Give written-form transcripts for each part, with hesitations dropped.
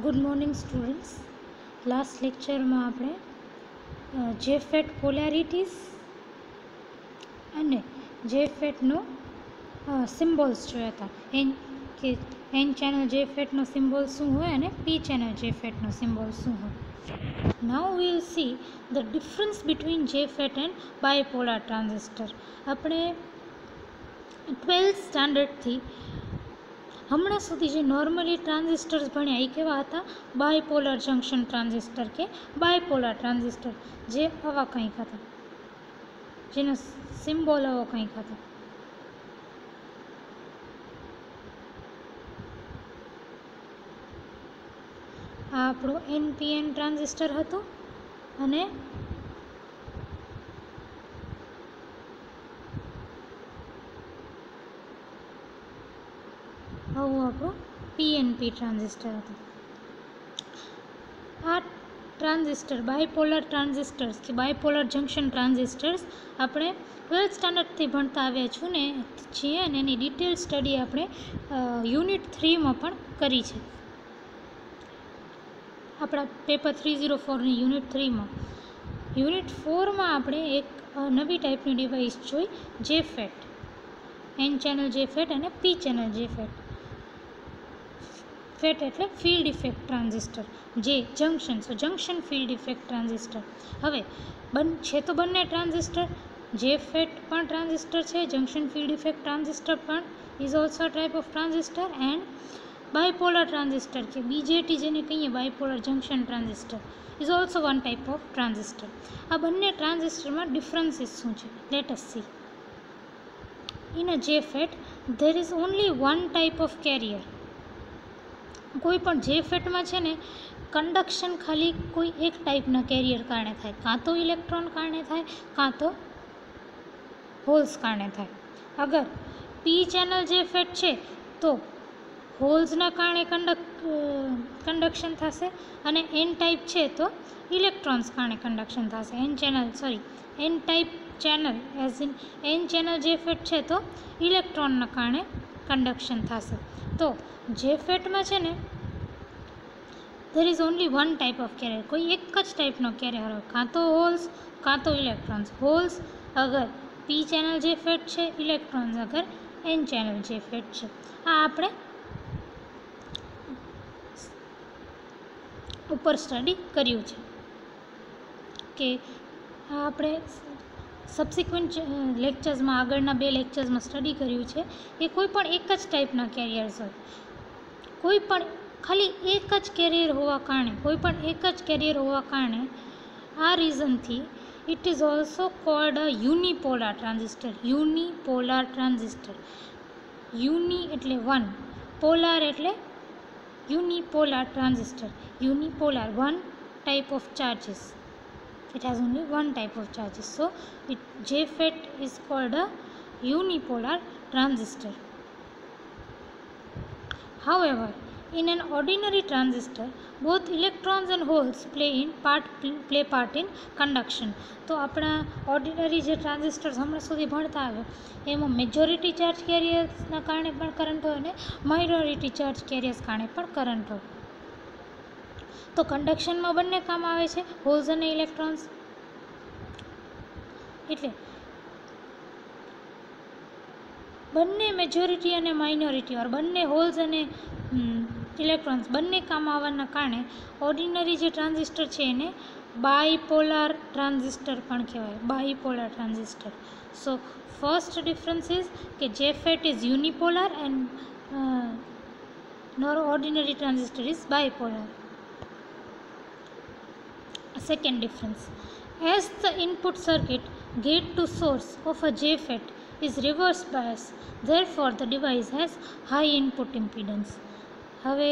Good morning students. Last લેક્ચરમાં આપણે જેફેટ polarities અને જેફેટનો સિમ્બોલ્સ જોયા હતા. કે એન ચેનલ જેફેટનો સિમ્બોલ શું હોય અને પી ચેનલ જેફેટનો સિમ્બોલ શું હોય. Now we will see the difference between JFET and bipolar transistor. આપણે 12th સ્ટાન્ડર્ડથી હમણાં સુધી જે નોર્મલી ટ્રાન્ઝિસ્ટર્સ ભણ્યા એ કેવા હતા? બાયપોલર જંક્શન ટ્રાન્ઝિસ્ટર કે બાયપોલર ટ્રાન્ઝિસ્ટર, જે આવા કંઈક હતા, જેનો સિમ્બોલ આવો કંઈક હતો. આ આપણું NPN ટ્રાન્ઝિસ્ટર હતું અને આવું આપણું PNP ટ્રાન્ઝિસ્ટર હતું. આ ટ્રાન્ઝિસ્ટર બાયપોલર ટ્રાન્ઝિસ્ટર્સ કે બાયપોલર જંક્શન ટ્રાન્ઝિસ્ટર્સ આપણે 12th સ્ટાન્ડર્ડથી ભણતા આવ્યા છીએ અને એની ડિટેલ સ્ટડી આપણે યુનિટ 3માં પણ કરી છે. આપણા પેપર 304ની યુનિટ 3માં. યુનિટ 4માં આપણે એક નવી ટાઈપની ડિવાઇસ જોઈ, જેફેટ. એન ચેનલ જેફેટ અને પી ચેનલ જેફેટ. ફેટ એટલે ફિલ્ડ ઇફેક્ટ ટ્રાન્ઝિસ્ટર, જે જંક્શન, સો જંક્શન ફિલ્ડ ઇફેક્ટ ટ્રાન્ઝિસ્ટર. હવે છે તો બંને ટ્રાન્ઝિસ્ટર, જેફેટ પણ ટ્રાન્ઝિસ્ટર છે, જંક્શન ફિલ્ડ ઇફેક્ટ ટ્રાન્ઝિસ્ટર પણ is also type of transistor, and bipolar transistor કે બીજેટી જેને કહીએ, bipolar junction transistor is also one type of transistor. આ બંને ટ્રાન્ઝિસ્ટરમાં ડિફરન્સીસ શું છે? Let S C. In a JFET there is only one type of carrier. કોઈ પણ JFETમાં છે ને કન્ડક્શન ખાલી કોઈ એક ટાઈપના કેરિયર કારણે થાય, કાં તો ઇલેક્ટ્રોન કારણે થાય, કાં તો હોલ્સ કારણે થાય. અગર પી ચેનલ JFET છે તો હોલ્સના કારણે કન્ડક્શન થશે, અને એન ટાઈપ છે તો ઇલેક્ટ્રોન્સ કારણે કન્ડક્શન થશે. N type channel as in N channel JFET છે તો ઇલેક્ટ્રોનના કારણે કન્ડક્શન થશે. તો JFETમાં છે ને there is only one type of carrier. કોઈ એક જ ટાઈપનો કેરિયર હોય, કાં તો હોલ્સ કાં તો ઇલેક્ટ્રોન્સ. હોલ્સ અગર પી ચેનલ JFET છે, ઇલેક્ટ્રોન્સ અગર એન ચેનલ JFET છે. આ આપણે ઉપર સ્ટડી કર્યું છે કે આપણે સબસિક્વન્ટ લેક્ચર્સમાં, આગળના 2 લેક્ચર્સમાં સ્ટડી કર્યું છે કે કોઈ પણ એક જ ટાઈપના કેરિયર્સ હોય, કોઈ પણ ખાલી એક જ કેરિયર હોવા કારણે આ રીઝનથી it is also called a unipolar transistor. Unipolar transistor. Uni એટલે વન, પોલાર એટલે unipolar transistor. Unipolar, one type of charges. It has only one type of charges. So JFET is called a unipolar transistor. However, in an ordinary transistor, both electrons and holes play part in conduction. તો આપણા ordinary જે transistors હમણાં સુધી ભણતા આવે એમાં majority charge કેરિયર્સના કારણે પણ કરંટ હોય અને માઇનોરિટી ચાર્જ કેરિયર્સ કારણે પણ કરંટ હોય. તો કન્ડક્શનમાં બંને કામ આવે છે, હોલ્સ અને ઇલેક્ટ્રોન્સ. એટલે બંને મેજોરિટી અને માઇનોરિટી, ઓર બંને હોલ્સ અને ઇલેક્ટ્રોન્સ બંને કામ આવવાના કારણે ઓર્ડિનરી જે ટ્રાન્ઝિસ્ટર છે એને બાયપોલાર ટ્રાન્ઝિસ્ટર પણ કહેવાય. Bipolar transistor. So first difference is કે JFET is unipolar and ordinary transistor is bipolar. Second difference, as the input circuit gate to source of a JFET is reverse bias, therefore the device has high input impedance. હવે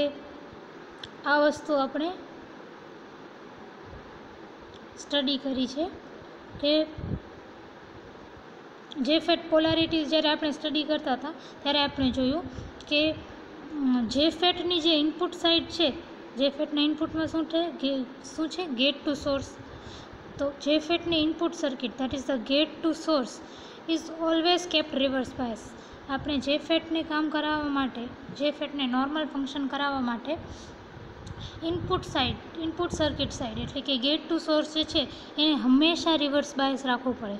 આ વસ્તુ આપણે study કરી છે કે JFET polarities જ્યારે આપણે study કરતા હતા ત્યારે આપણે જોયું કે JFETની જે ઇનપુટ સાઇડ છે, JFETના ઇનપુટમાં શું છે? Gate to source. તો JFETની input circuit, that is the gate to source, is always kept reverse bias. આપણે JFETને કામ કરાવવા માટે, JFETને નોર્મલ ફંક્શન કરાવવા માટે ઇનપુટ સર્કિટ સાઇડ એટલે કે ગેટ ટુ સોર્સ જે છે એને હંમેશા રિવર્સ બાયસ રાખવું પડે.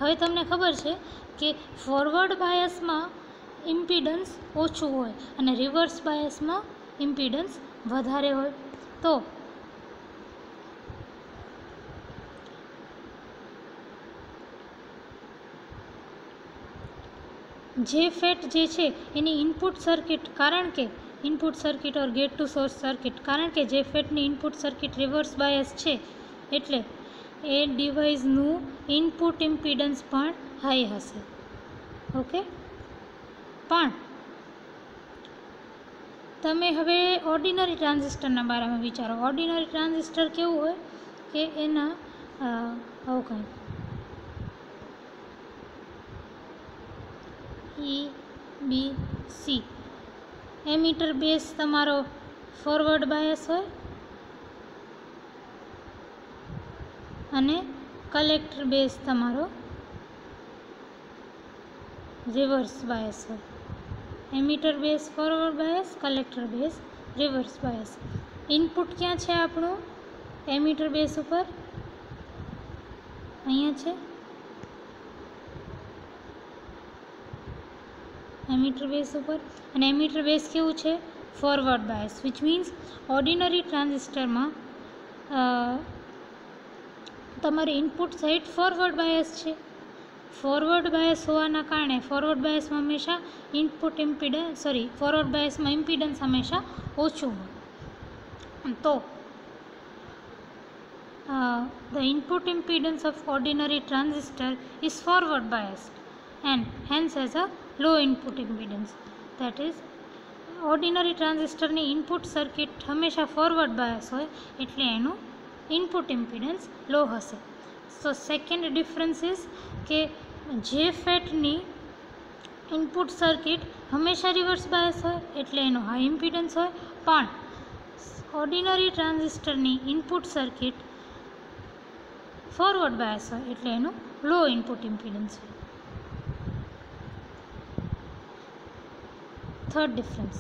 હવે તમને ખબર છે કે ફોરવર્ડ બાયસમાં ઇમ્પિડન્સ ઓછું હોય અને રિવર્સ બાયસમાં ઇમ્પિડન્સ વધારે હોય. તો જે ફેટ જે છે એની input circuit or gate to source circuit, કારણ કે જે ફેટની ઇનપુટ સર્કિટ રિવર્સ બાયસ છે એટલે એ ડિવાઇસનું ઇનપુટ ઇમ્પિડન્સ પણ હાઈ હશે. ઓકે, પણ તમે હવે ઓર્ડિનરી ટ્રાન્ઝિસ્ટરના બારામાં વિચારો. ઓર્ડિનરી ટ્રાન્ઝિસ્ટર કેવું હોય કે એના આવું કંઈક EBC એમીટર બેઝ તમારો ફોરવર્ડ બાયસ હોય અને કલેક્ટર બેઝ તમારો રિવર્સ બાયસ હોય. Emitter base forward bias, collector base reverse bias. Input ક્યાં છે આપણું? એમીટર બેઝ ઉપર અહીંયા છે એમીટર બેઝ ઉપર, અને એમીટર બેઝ કેવું છે? Forward bias. Which means ordinary ટ્રાન્ઝિસ્ટરમાં તમારી ઇનપુટ સાઇડ ફોરવર્ડ બાયસ છે. ફોરવર્ડ બાયસ હોવાના કારણે ફોરવર્ડ બાયસમાં હંમેશા ફોરવર્ડ બાયસમાં ઇમ્પિડન્સ હંમેશા ઓછું હોય. તો the input impedance of ordinary transistor is forward biased and hence has a low input impedance. That is, ordinary transistor ની input circuit હંમેશા forward bias હોય એટલે એનું input impedance low હશે. So second difference is કે જે ફેટની input circuit હંમેશા રિવર્સ બાયસ હોય એટલે એનો હાઈ ઇમ્પિડન્સ હોય, પણ ઓર્ડિનરી ટ્રાન્ઝિસ્ટરની ઇનપુટ સર્કિટ ફોરવર્ડ બાયસ હોય એટલે એનું લો ઇનપુટ ઇમ્પિડન્સ હોય. Third difference,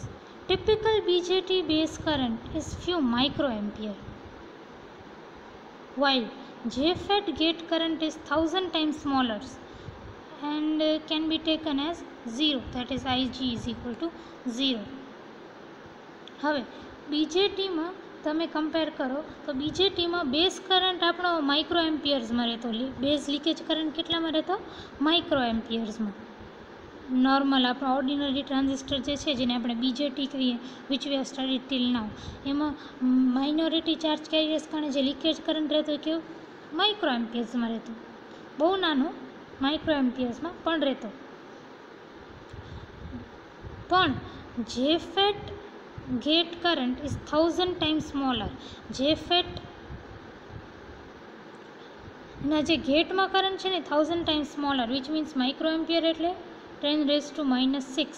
typical BJT base current is few microampere while JFET gate current is 1000 times smaller and can be taken as 0, that is IG is equal to 0. હવે BJTમાં તમે compare કરો તો BJTમાં base current આપણો micro એમ્પિયર્સમાં રહેતો, base leakage current કેટલામાં રહેતો? માઇક્રો એમ્પિયર્સમાં. નોર્મલ આપણો ઓર્ડિનરી ટ્રાન્ઝિસ્ટર જે છે જેને આપણે BJT કહીએ, which we have studied till now, એમાં માઇનોરિટી ચાર્જ કેરિયર્સ કારણે જે લીકેજ કરંટ રહેતો હોય કેવું? માઇક્રો એમ્પિયર્સમાં રહેતો, બહુ નાનો માઇક્રો એમ્પિયર્સમાં પણ રહેતો. પણ JFET gate current is 1000 times smaller. JFET ના જે ગેટમાં કરંટ છે ને 1000 times smaller, which means micro ampere એટલે 10⁻⁶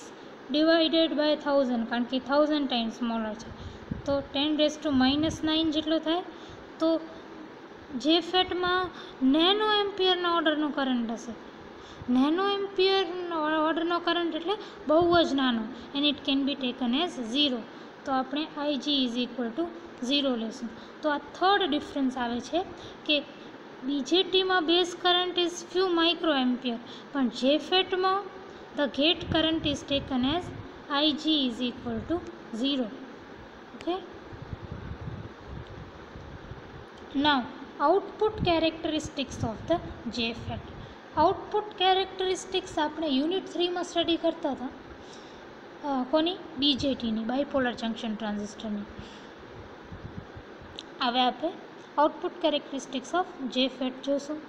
ડિવાઇડેડ બાય 1000, કારણ કે 1000 times smaller છે તો 10⁻⁹ જેટલો થાય. તો JFETમાં નેનો એમ્પિયરના ઓર્ડરનો કરંટ હશે. નેનો એમ્પિયર ઓર્ડરનો કરંટ એટલે બહુ જ નાનો, and it can be taken as 0. તો આપણે IG ઇઝ ઇક્વલ ટુ 0 લેશું. તો આ થર્ડ ડિફરન્સ આવે છે કે BJTમાં base current is few micro ampere, પણ JFETમાં the gate current is taken as IG is equal to 0. Okay, now output characteristics of the JFET. Output characteristics આપણે યુનિટ 3માં સ્ટડી કરતા હતા. કોની? BJTની, બાયપોલર જંક્શન ટ્રાન્ઝિસ્ટરની. હવે આપણે આઉટપુટ કેરેક્ટરિસ્ટિક્સ ઓફ JFET જોશું.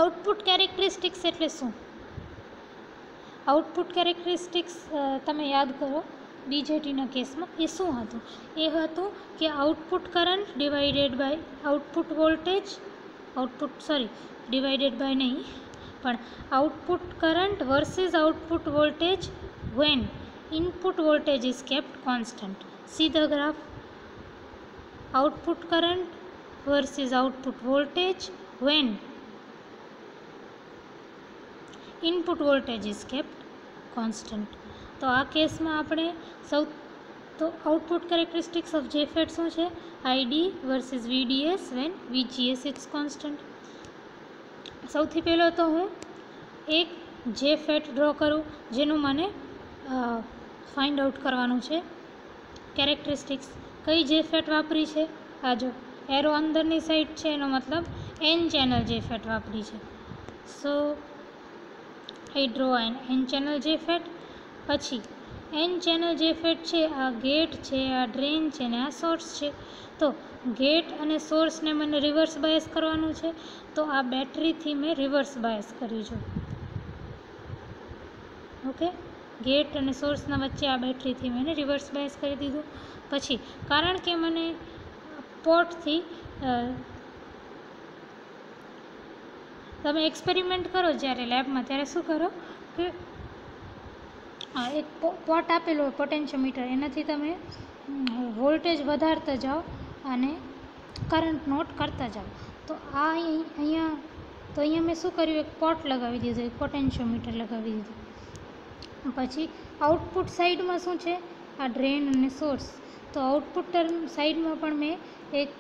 આઉટપુટ કેરેક્ટરિસ્ટિક્સ એટલે શું? આઉટપુટ કેરેક્ટરિસ્ટિક્સ તમે યાદ કરો BJTના કેસમાં એ શું હતું? એ હતું કે output current divided by output voltage, divided by નહીં, પણ output current versus output voltage when input voltage is kept constant. See the graph, output current versus output voltage when input voltage is kept constant. તો આ કેસમાં આપણે તો output characteristics of JFET શું છે? ID versus VDS when VGS it's constant. સૌથી પહેલાં તો હું એક જેફેટ ડ્રો કરું જેનું મને ફાઇન્ડ આઉટ કરવાનું છે. કેરેક્ટરિસ્ટિક્સ કઈ જેફેટ વાપરી છે? આ જો એરો અંદરની સાઈડ છે એનો મતલબ એન ચેનલ જેફેટ વાપરી છે. સો આઈ ડ્રો એન ચેનલ જેફેટ. પછી એન ચેનલ જેફેટ છે, આ ગેટ છે, આ ડ્રેન છે ને આ સોર્સ છે. તો ગેટ અને સોર્સને મને રિવર્સ બાયસ કરવાનું છે, તો આ બેટરીથી મેં રિવર્સ બાયસ કર્યું છે. ઓકે, ગેટ અને સોર્સના વચ્ચે આ બેટરીથી મેં રિવર્સ બાયસ કરી દીધું. પછી કારણ કે મને પોર્ટથી તમે એક્સપેરિમેન્ટ કરો જ્યારે લેબમાં, ત્યારે શું કરો કે એક પોટ આપેલો હોય પોટેન્શિયોમીટર, એનાથી તમે વોલ્ટેજ વધારતા જાઓ અને કરંટ નોટ કરતા જાઓ. તો અહીંયા મેં શું કર્યું, એક પોટ લગાવી દીધું, એક પોટેન્શિયોમીટર લગાવી દીધું. પછી આઉટપુટ સાઈડમાં શું છે? આ ડ્રેન અને સોર્સ. તો આઉટપુટ સાઈડમાં પણ મેં એક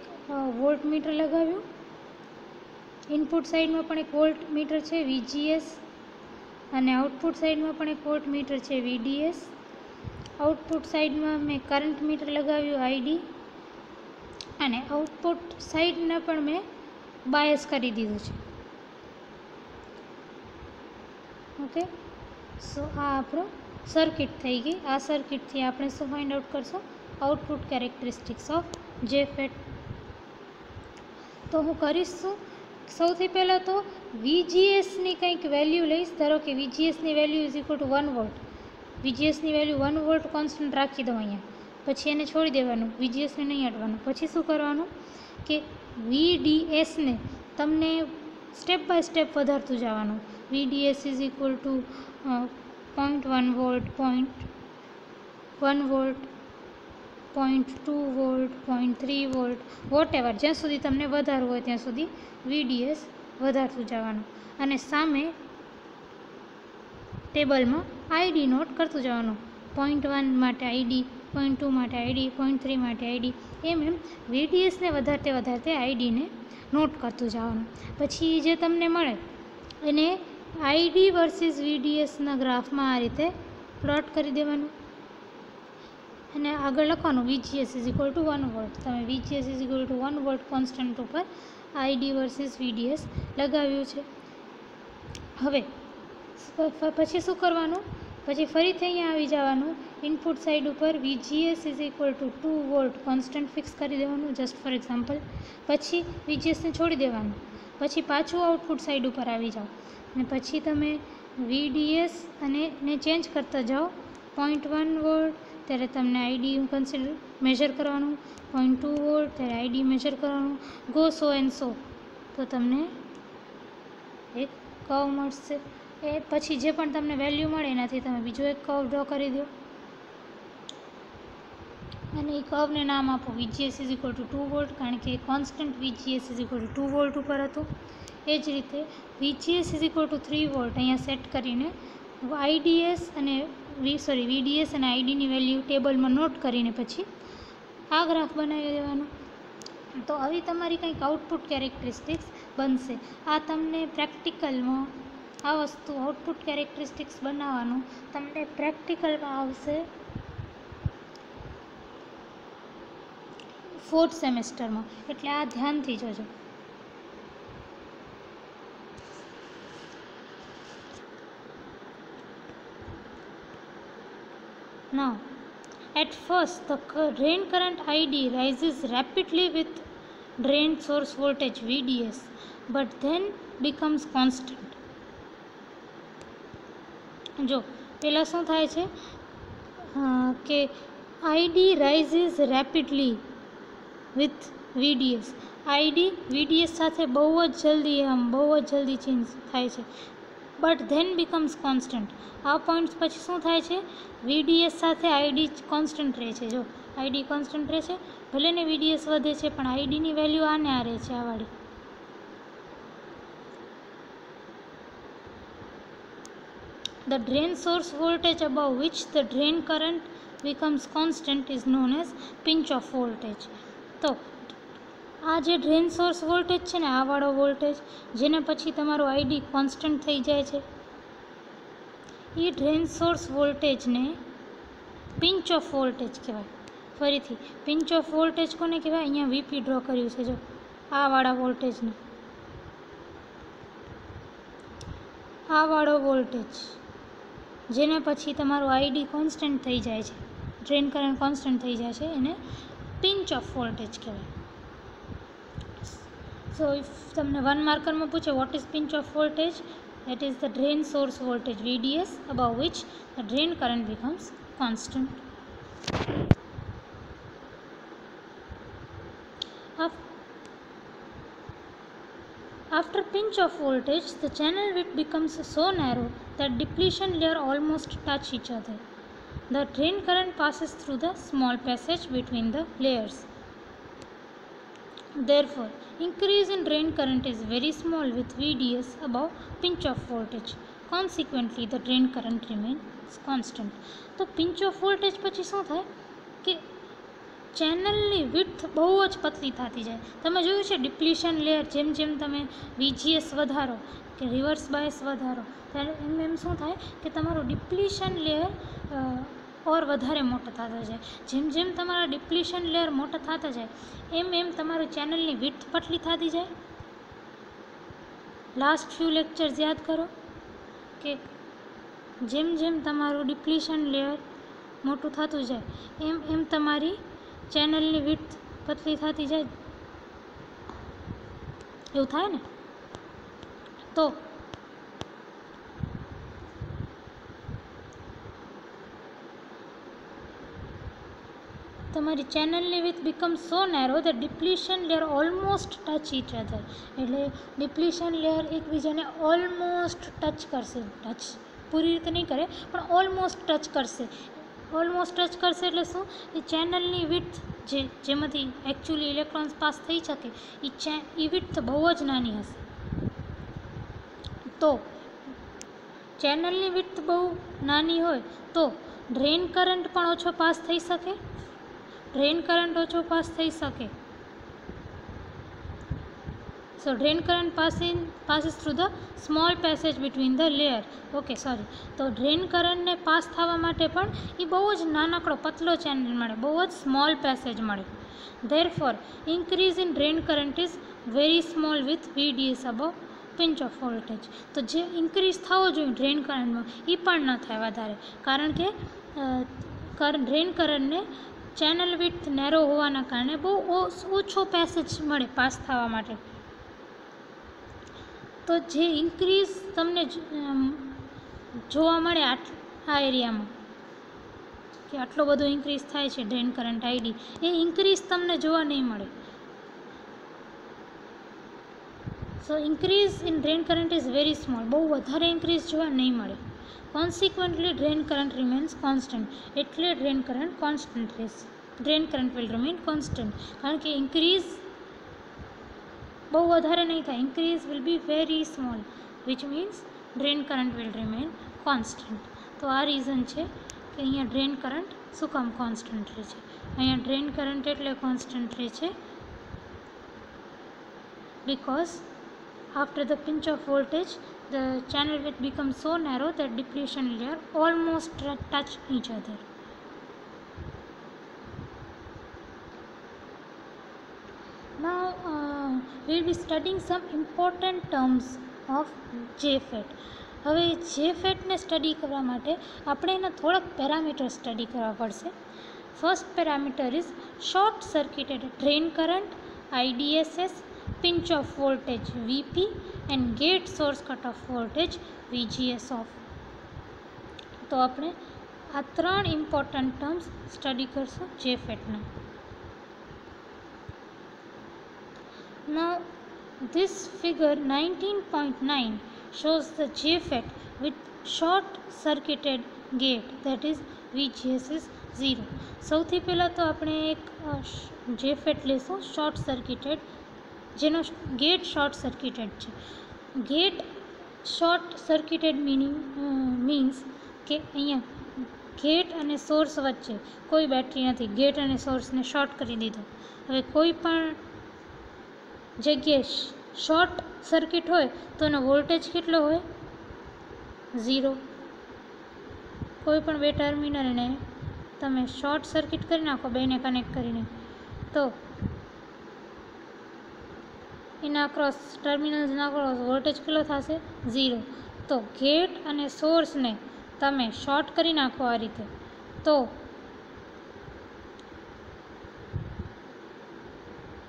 વોલ્ટ મીટર લગાવ્યું. ઇનપુટ સાઈડમાં પણ એક વોલ્ટ મીટર છે વીજીએસ, અને આઉટપુટ સાઈડમાં પણ એક વોલ્ટ મીટર છે વીડીએસ. આઉટપુટ સાઈડમાં મેં કરંટ મીટર લગાવ્યું આઈડી, અને આઉટપુટ સાઈડને પણ મેં બાયસ કરી દીધું છે. ઓકે, સો આ આપણું સર્કિટ થઈ ગઈ. આ સર્કિટથી આપણે શું ફાઇન્ડ આઉટ કરશું? Output characteristics of JFET. તો હું કરીશ શું? સૌથી પહેલાં તો વીજીએસની કંઈક વેલ્યુ લઈશ. ધારો કે વીજીએસની value is equal to 1 volt. વીજીએસની વેલ્યુ 1 વોલ્ટ કોન્સ્ટન્ટ રાખી દઉં અહીંયા. પછી એને છોડી દેવાનું, વીજીએસને નહીં હટવાનું. પછી શું કરવાનું કે વીડીએસને તમને સ્ટેપ બાય સ્ટેપ વધારતું જવાનું. VDS is equal to 0.1 volt, 0.1 volt, 0.2 volt, 0.3 volt, whatever, જ્યાં સુધી તમને વધારવું હોય ત્યાં સુધી વીડીએસ વધારતું જવાનું. અને સામે ટેબલમાં આઈડી નોટ કરતું જવાનું. 0.1 માટે આઈડી, 0.2 માટે આઈડી, 0.3 માટે આઈડી, એમ વીડીએસને વધારતે આઈડીને નોટ કરતું જવાનું. પછી જે તમને મળે એને આઈડી વર્સિસ વીડીએસના ગ્રાફમાં આ રીતે પ્લોટ કરી દેવાનું. અને આગળ લખવાનું VGS is equal to 1 volt. તમે VGS is equal to 1 volt constant ઉપર આઈડી વર્સિસ વીડીએસ લગાવ્યું છે. હવે પછી શું કરવાનું? પછી ફરીથી અહીંયા આવી જવાનું. ઇનપુટ સાઈડ ઉપર VGS is equal to 2 volt constant fix કરી દેવાનું, જસ્ટ ફોર એક્ઝામ્પલ. પછી વીજીએસને છોડી દેવાનું. પછી પાછું આઉટપુટ સાઈડ ઉપર આવી જાઓ, અને પછી તમે વીડીએસ અને ને ચેન્જ કરતા જાઓ. 0.1 વોલ્ટ ત્યારે તમને આઈડી મેજર કરવાનું, 0.2 વોલ્ટ ત્યારે આઈડી મેજર કરવાનું, ગો સો એન્ડ સો. તો તમને એક કર્વ મળશે. એ પછી જે પણ તમને વેલ્યુ મળે એનાથી તમે બીજો એક કર્વ ડ્રો કરી દો, અને એ કર્વને નામ આપો VGS is equal to 2 volt, કારણ કે constant VGS is equal to 2 volt ઉપર હતું. એ જ રીતે VGS is equal to 3 volt અહીંયા સેટ કરીને વીડીએસ અને આઈડીની વેલ્યુ ટેબલમાં નોટ કરીને પછી આ ગ્રાફ બનાવી દેવાનો. તો આવી તમારી કંઈક આઉટપુટ કેરેક્ટરિસ્ટિક્સ બનશે. આ તમને પ્રેક્ટિકલમાં આ વસ્તુ આઉટપુટ કેરેક્ટરિસ્ટિક્સ બનાવવાનું તમને પ્રેક્ટિકલમાં આવશે 4th સેમેસ્ટરમાં. એટલે આ ધ્યાનથી જોજો. Now, at first, the drain current ID rises rapidly with drain source voltage VDS, but then becomes constant. જો પહેલાં શું થાય છે કે ID rises rapidly with VDS. ID VDS સાથે બહુ જ જલ્દી ચેન્જ થાય છે. But than becomes constant. આ પોઈન્ટ્સ પછી શું થાય છે? વીડીએસ સાથે આઈડી કોન્સ્ટન્ટ રહે છે. જો આઈડી કોન્સ્ટન્ટ રહે છે, ભલે ને વીડીએસ વધે છે, પણ આઈડીની વેલ્યુ આને આ રહે છે, આ વાળી. The drain source voltage above which the drain current becomes constant is known as pinch off voltage. તો આ જે ડ્રેન સોર્સ વોલ્ટેજ છે ને, આ વાળો વોલ્ટેજ જેને પછી તમારું આઈડી કોન્સ્ટન્ટ થઈ જાય છે, એ ડ્રેન સોર્સ વોલ્ટેજને પિંચ ઓફ વોલ્ટેજ કહેવાય. ફરીથી પિંચ ઓફ વોલ્ટેજ કોને કહેવાય? અહીંયા વીપી ડ્રો કર્યું છે જો, આ વાળા વોલ્ટેજને, આ વાળો વોલ્ટેજ જેને પછી તમારું આઈડી કોન્સ્ટન્ટ થઈ જાય છે, ડ્રેન કરંટ કોન્સ્ટન્ટ થઈ જાય છે, એને પિંચ ઓફ વોલ્ટેજ કહેવાય. સો ઇફ તમને 1 માર્કરમાં પૂછે what is pinch of voltage, that is the drain source voltage VDS above which the drain current becomes constant. After pinch off voltage, the channel width becomes so narrow that depletion layer almost touch each other. The drain current passes through the small passage between the layers. Therefore, increase in drain current is very small with VDS above pinch off voltage. Consequently, the drain current remains constant. તો pinch off voltage પછી શું થાય કે ચેનલની width બહુ જ પતલી થતી જાય. તમે જોયું છે ડિપ્લીશન લેયર, જેમ જેમ તમે VGS વધારો કે રિવર્સ બાયસ વધારો ત્યારે એમ શું થાય કે તમારું ડિપ્લીશન લેયર ઓર વધારે મોટા થતા જાય. જેમ જેમ તમારા ડિપ્લીશન લેયર મોટા થતા જાય એમ તમારું ચેનલની વિડ્થ પતલી થતી જાય. લાસ્ટ ફ્યુ લેક્ચર્સ યાદ કરો કે જેમ જેમ તમારું ડિપ્લીશન લેયર મોટું થતું જાય એમ તમારી ચેનલની વિડ્થ પતલી થતી જાય. એવું થાય ને? તો તમારી ચેનલની with become so narrow the depletion layer almost touch each other. એટલે ડિપ્લીશન લેયર એકબીજાને ઓલમોસ્ટ ટચ કરશે. ટચ પૂરી રીતે નહીં કરે પણ ઓલમોસ્ટ ટચ કરશે. ઓલમોસ્ટ ટચ કરશે એટલે શું? એ ચેનલની વિડ્થ જેમાંથી એકચ્યુઅલી ઇલેક્ટ્રોન્સ પાસ થઈ શકે એ વિડ્થ બહુ જ નાની હશે. તો ચેનલની વિડ્થ બહુ નાની હોય તો ડ્રેન કરંટ પણ ઓછો પાસ થઈ શકે. ડ્રેન કરંટ ઓછો પાસ થઈ શકે. So drain current passes through the small passage between the layer. Okay sorry. તો ડ્રેન કરંટને પાસ થવા માટે પણ એ બહુ જ નાનકડો પતલો ચેનલ મળે, બહુ જ સ્મોલ પેસેજ મળે. Therefore, increase in drain current is very small with VDS above pinch off voltage. તો જે ઇન્ક્રીઝ થવો જોઈએ ડ્રેન કરંટમાં એ પણ ન થાય વધારે, કારણ કે ડ્રેન કરંટને ચેનલ વિડ્થ નેરો હોવાના કારણે બહુ ઓછો પેસેજ મળે પાસ થવા માટે. તો જે ઇન્ક્રીઝ તમને જોવા મળે આ એરિયામાં કે આટલો બધો ઇન્ક્રીઝ થાય છે ડ્રેન કરંટ આઈડી, એ ઇન્ક્રીઝ તમને જોવા નહીં મળે. So increase in drain current is very small. બહુ વધારે ઇન્ક્રીઝ જોવા નહીં મળે. Consequently drain current remains constant. એટલે ડ્રેન કરંટ કોન્સ્ટન્ટ રહેશે. Drain current will remain constant, કારણ કે ઇન્ક્રીઝ બહુ વધારે નહીં થાય. Increase will be very small which means drain current will remain constant. તો આ રીઝન છે કે અહીંયા ડ્રેન કરંટ શું કામ કોન્સ્ટન્ટ રહે છે. અહીંયા ડ્રેન કરંટ એટલે કોન્સ્ટન્ટ રહે છે because after the pinch of voltage the channel width becomes so narrow that depletion layer almost touch each other. Now we will be studying some important terms of JFET. હવે JFETને study કરવા માટે આપણે એના થોડાક parameter study કરવા પડશે. First parameter is short circuited drain current IDSS, pinch off voltage VP and gate source cut off voltage VGS off. તો આપણે આ ત્રણ ઇમ્પોર્ટન્ટ ટર્મ્સ સ્ટડી કરશું JFETના. Now this figure 19.9 shows the JFET with short circuited gate, that is VGS is 0. સૌથી પહેલાં તો આપણે એક JFET લેશું શોર્ટ સર્કિટેડ, જેનો ગેટ શોર્ટ સર્કિટેડ છે. ગેટ શોર્ટ સર્કિટેડ મીન્સ કે અહીંયા ગેટ અને સોર્સ વચ્ચે કોઈ બેટરી નથી. ગેટ અને સોર્સને શોર્ટ કરી દીધો. હવે કોઈ પણ જગ્યાએ શોર્ટ સર્કિટ હોય તો એનો વોલ્ટેજ કેટલો હોય? 0. કોઈ પણ બે ટર્મિનલને તમે શોર્ટ સર્કિટ કરી નાખો બેને કનેક્ટ કરીને, તો એના અક્રોસ ટર્મિનલ્સના અક્રોસ વોલ્ટેજ કેટલો થશે? 0. તો ગેટ અને સોર્સને તમે શોર્ટ કરી નાખો આ રીતે, તો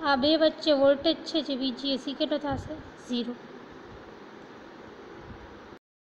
આ બે વચ્ચે વોલ્ટેજ છે જે VGS કેટલો થશે? 0.